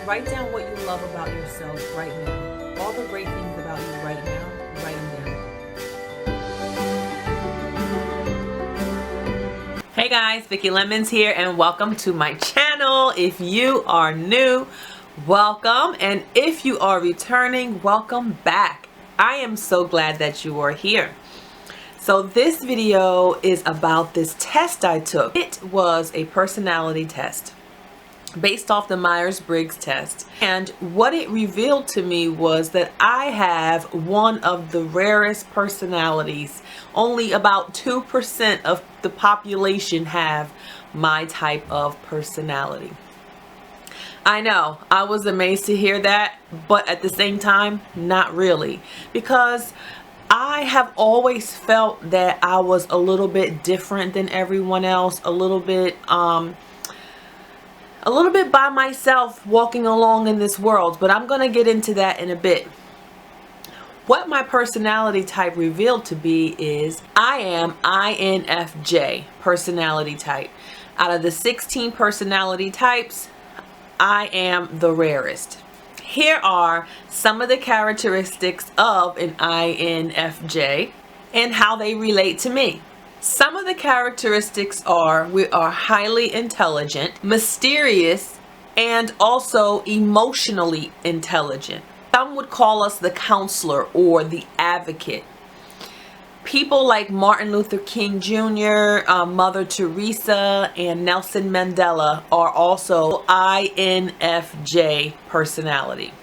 Write down what you love about yourself right now. All the great things about you right now, write them down. Hey guys, Vicky Lemons here and welcome to my channel. If you are new, welcome, and if you are returning, welcome back. I am so glad that you are here. So this video is about this test I took. It was a personality test based off the Myers-Briggs test. And what it revealed to me was that I have one of the rarest personalities. Only about 2% of the population have my type of personality. I know, I was amazed to hear that, but at the same time, not really. Because I have always felt that I was a little bit different than everyone else, a little bit by myself walking along in this world, but I'm going to get into that in a bit. What my personality type revealed to be is I am INFJ personality type. Out of the 16 personality types, I am the rarest. Here are some of the characteristics of an INFJ and how they relate to me. Some of the characteristics are we are highly intelligent, mysterious, and also emotionally intelligent. Some would call us the counselor or the advocate. People like Martin Luther King Jr., Mother Teresa, and Nelson Mandela are also INFJ personality.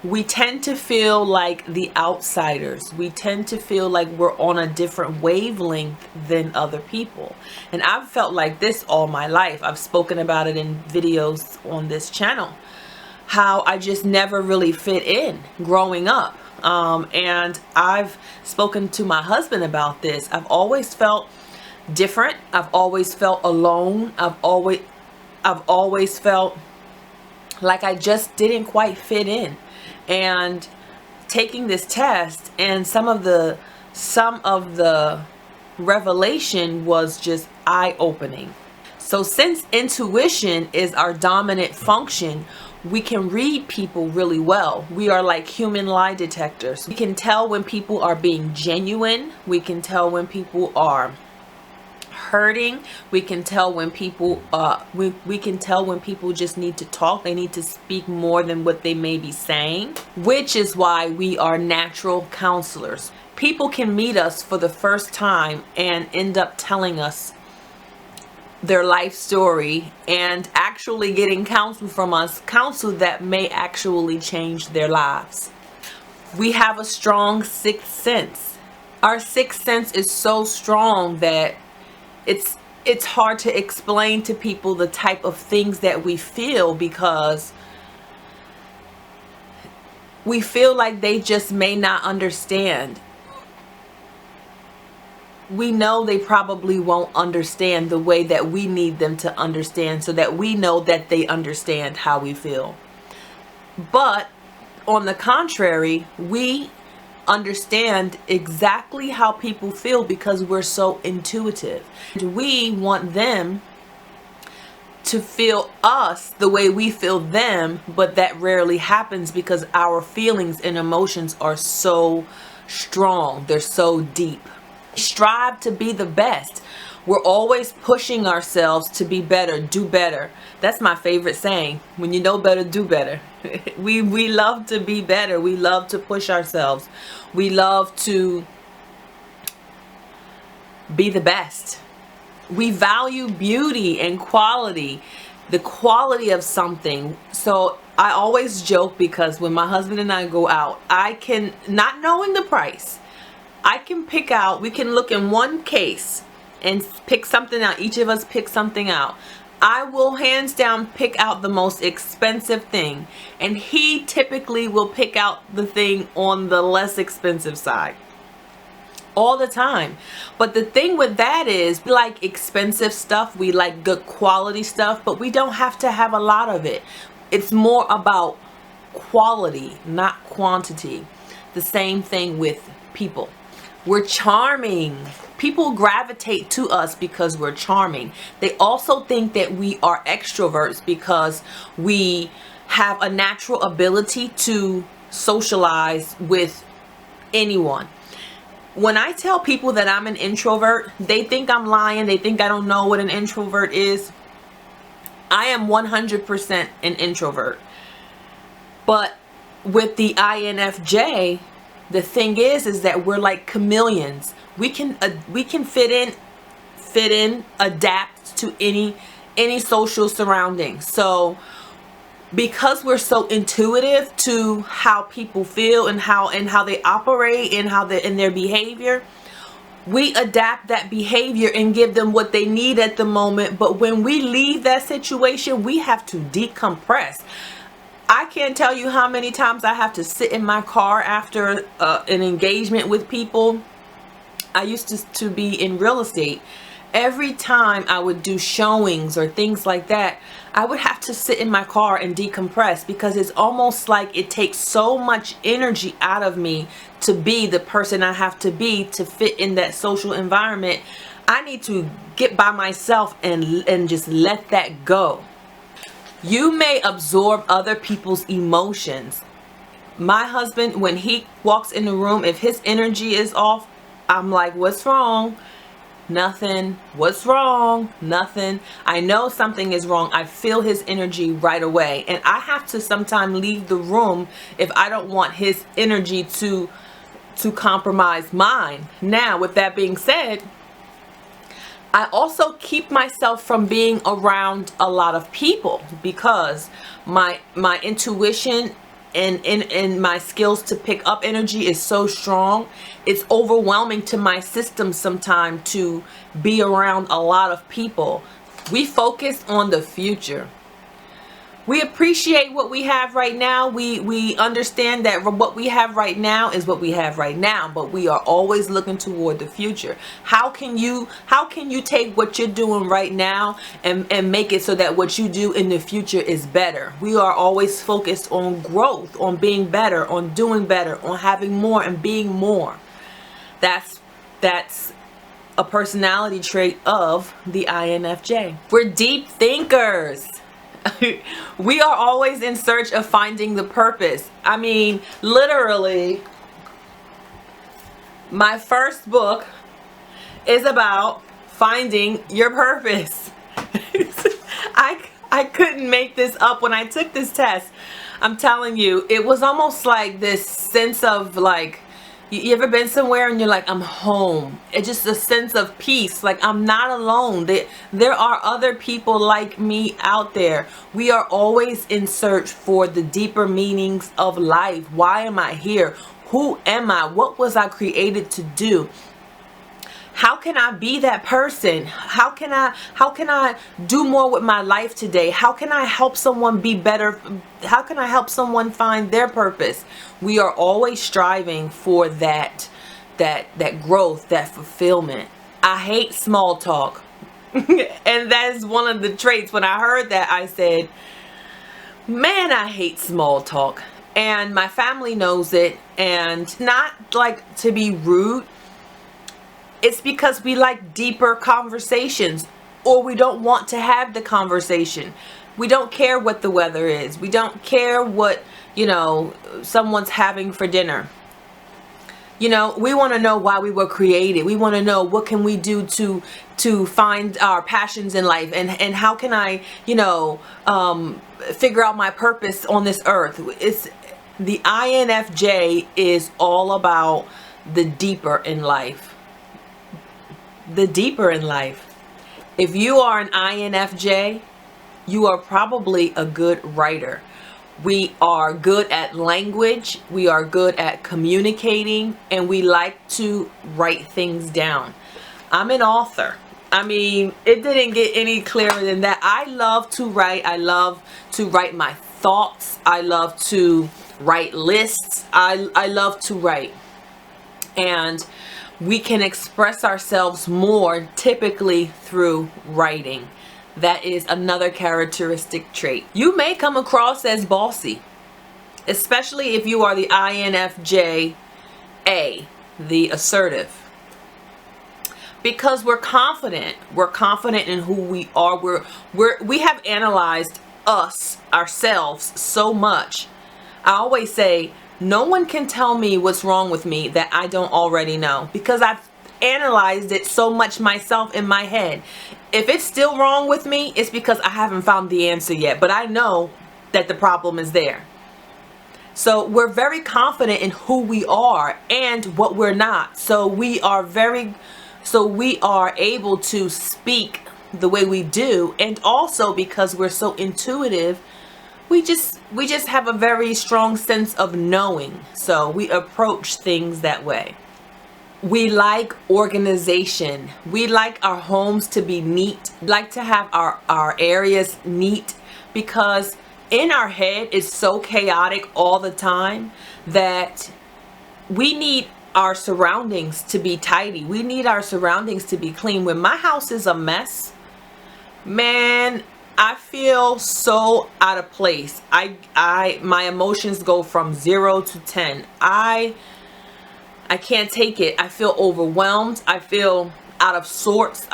We tend to feel like the outsiders. We tend to feel like we're on a different wavelength than other people. And I've felt like this all my life. I've spoken about it in videos on this channel. How I just never really fit in growing up. And I've spoken to my husband about this. I've always felt different. I've always felt alone. I've always felt like I just didn't quite fit in. And taking this test and some of the revelation was just eye-opening. So since intuition is our dominant function, we can read people really well. We are like human lie detectors. We can tell when people are being genuine. We can tell when people are hurting. We can tell when people we can tell when people just need to talk. They need to speak more than what they may be saying, which is why we are natural counselors. People can meet us for the first time and end up telling us their life story and actually getting counsel from us, counsel that may actually change their lives. We have a strong sixth sense. Our sixth sense is so strong that it's hard to explain to people the type of things that we feel, because we feel like they just may not understand. We know they probably won't understand the way that we need them to understand, so that we know that they understand how we feel. But on the contrary, we understand exactly how people feel because we're so intuitive. We want them to feel us the way we feel them, but that rarely happens because our feelings and emotions are so strong. They're so deep. Strive to be the best. We're always pushing ourselves to be better, do better. That's my favorite saying. When you know better, do better. We love to be better. We love to push ourselves. We love to be the best. We value beauty and quality, the quality of something. So I always joke, because when my husband and I go out, I can, not knowing the price, I can pick out, we can look in one case and pick something out. Each of us pick something out. I will hands down pick out the most expensive thing, and he typically will pick out the thing on the less expensive side all the time. But the thing with that is, we like expensive stuff, we like good quality stuff, but we don't have to have a lot of it. It's more about quality, not quantity. The same thing with people. We're charming. People gravitate to us because we're charming. They also think that we are extroverts because we have a natural ability to socialize with anyone. When I tell people that I'm an introvert, they think I'm lying. They think I don't know what an introvert is. I am 100% an introvert. But with the INFJ, the thing is that we're like chameleons. We can fit in, adapt to any social surroundings. So because we're so intuitive to how people feel and how they operate and how they in their behavior, we adapt that behavior and give them what they need at the moment. But when we leave that situation, we have to decompress. I can't tell you how many times I have to sit in my car after an engagement with people. I used to be in real estate. Every time I would do showings or things like that, I would have to sit in my car and decompress, because it's almost like it takes so much energy out of me to be the person I have to be to fit in that social environment. I need to get by myself and just let that go. You may absorb other people's emotions. My husband, when he walks in the room, if his energy is off, I'm like, what's wrong? Nothing. What's wrong? Nothing. I know something is wrong. I feel his energy right away. And I have to sometimes leave the room if I don't want his energy to compromise mine. Now, with that being said, I also keep myself from being around a lot of people, because my intuition and my skills to pick up energy is so strong. It's overwhelming to my system sometimes to be around a lot of people. We focus on the future. We appreciate what we have right now. We understand that what we have right now is what we have right now, but we are always looking toward the future. How can you take what you're doing right now and make it so that what you do in the future is better? We are always focused on growth, on being better, on doing better, on having more and being more. That's a personality trait of the INFJ. We're deep thinkers. We are always in search of finding the purpose. I mean, literally, my first book is about finding your purpose. I couldn't make this up when I took this test. I'm telling you, it was almost like this sense of like, you ever been somewhere and you're like, I'm home? It's just a sense of peace. Like, I'm not alone. There are other people like me out there. We are always in search for the deeper meanings of life. Why am I here? Who am I? What was I created to do? How can I be that person? How can I do more with my life today? How can I help someone be better? How can I help someone find their purpose? We are always striving for that growth, that fulfillment. I hate small talk. And that's one of the traits. When I heard that, I said, man, I hate small talk. And my family knows it, and not like to be rude. It's because we like deeper conversations, or we don't want to have the conversation. We don't care what the weather is. We don't care what, someone's having for dinner. We want to know why we were created. We want to know what can we do to find our passions in life, and how can I, figure out my purpose on this earth. It's the INFJ is all about the deeper in life. The deeper in life. If you are an INFJ, you are probably a good writer. We are good at language, we are good at communicating, and we like to write things down. I'm an author. I mean, it didn't get any clearer than that. I love to write. I love to write my thoughts. I love to write lists. I love to write. And we can express ourselves more typically through writing. That is another characteristic trait. You may come across as bossy, especially if you are the INFJ-A, the assertive. Because we're confident. We're confident in who we are. We have analyzed ourselves so much. I always say, no one can tell me what's wrong with me that I don't already know, because I've analyzed it so much myself in my head. If it's still wrong with me, it's because I haven't found the answer yet, but I know that the problem is there. So we're very confident in who we are and what we're not. So we are able to speak the way we do, and also because we're so intuitive, we just have a very strong sense of knowing. So we approach things that way. We like organization. We like our homes to be neat. We like to have our areas neat, because in our head it's so chaotic all the time that we need our surroundings to be tidy. We need our surroundings to be clean. When my house is a mess, man, I feel so out of place. My emotions go from 0 to 10. I can't take it. I feel overwhelmed. I feel out of sorts.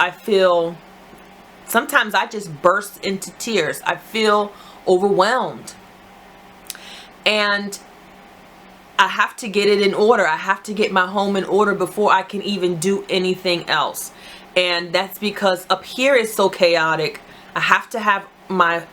Sometimes I just burst into tears. I feel overwhelmed. And I have to get it in order. I have to get my home in order before I can even do anything else. And that's because up here is so chaotic. I have to have my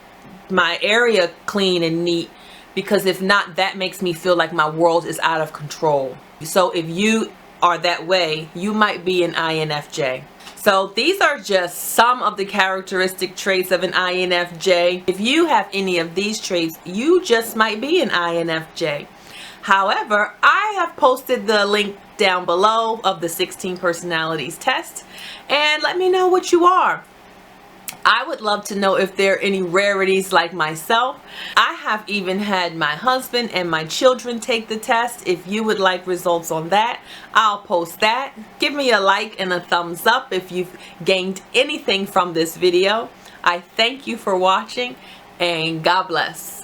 area clean and neat, because if not, that makes me feel like my world is out of control. So if you are that way, you might be an INFJ. So these are just some of the characteristic traits of an INFJ. If you have any of these traits, you just might be an INFJ. However, I have posted the link down below of the 16 personalities test, and let me know what you are. I would love to know if there are any rarities like myself. I have even had my husband and my children take the test. If you would like results on that, I'll post that. Give me a like and a thumbs up if you've gained anything from this video. I thank you for watching, and God bless.